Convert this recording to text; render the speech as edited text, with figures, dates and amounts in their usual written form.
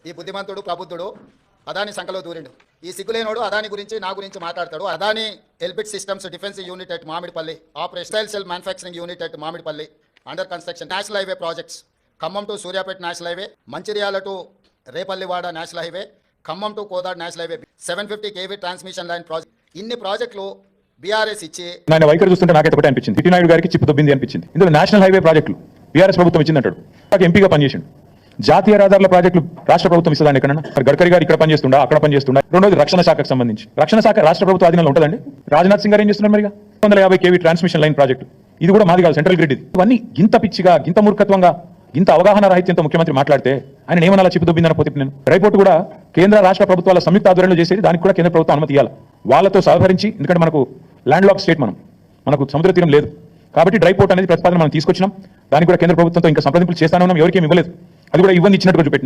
ఈ బుద్ధిమంతుడు ప్రబుద్ధుడు అదాని సంఖలో దూరిండు. ఈ సిగ్గులేనోడు అదాని గురించి నా గురించి మాట్లాడతాడు. Adani Elbit systems defence unit at Mamidipalli, operation cell manufacturing unit at Mamidipalli under construction. National highway projects Khammam to Suryapet national highway, Mancherial to Repallewada national highway, Khammam to Kodad national highway, 750 kV transmission line project. ఇన్ని ప్రాజెక్టులు BRS ఇచ్చి ఆయన వైఖరి చూస్తుంటే నాకైతే ఒకటే అనిపించింది, టిటి నాయుడు గారికి చిప్పు దొబ్బింది అనిపించింది. ఇందులో నేషనల్ హైవే ప్రాజెక్టులు బీఆర్ఎస్ ప్రభుత్వం ఇచ్చిందంటాడు, నాకు ఎంపీగా పనిచేసిండు. జాతీయ రహదారుల ప్రాజెక్టులు రాష్ట్ర ప్రభుత్వం ఇస్తుందండి. ఎక్కడన్నా గడ్కరీ గారు ఇక్కడ పనిచేస్తుండా, అక్కడ పనిచేస్తుండా. రెండోది రక్షణ శాఖకు సంబంధించి, రక్షణ శాఖ రాష్ట్ర ప్రభుత్వ ఆధీనంలో ఉంటుందండి. రాజ్నాథ్ సింగ్ గారు ఏం చేస్తున్నారు? మరి 150 kV ట్రాన్స్మిషన్ లైన్ ప్రాజెక్టు, ఇది కూడా మాది కాదు, సెంట్రల్ గ్రిడ్. ఇది ఇవన్నీ గింత పిచ్చిగా, గింత మూర్ఖత్వంగా, ఇంత అవగాహన రాహిత్యంతో ముఖ్యమంత్రి మాట్లాడితే ఆయన ఏమన్నా చిప్పు దొబ్బిందని పోతే నేను రైపోర్టు కూడా కేంద్ర రాష్ట్ర ప్రభుత్వాల సంయుక్త ఆధ్వర్యంలో చేసేది, దానికి కూడా కేంద్ర ప్రభుత్వం అనుమతి ఇవ్వాలి. వాళ్ళతో సహకరించి, ఎందుకంటే మనకు ల్యాండ్ లాక్ స్టేట్, మనకు సముద్ర తీరం లేదు కాబట్టి డ్రై పోర్ట్ అనేది ప్రతిపాదన మనం తీసుకొచ్చినాం. దానికి కూడా కేంద్ర ప్రభుత్వంతో ఇంకా సంప్రదింపులు చేస్తానే ఉన్నాం, ఎవరికేమి ఇవ్వలేదు. అది కూడా ఇవ్వని ఇచ్చినట్టుగా చూపెట్టినాడు.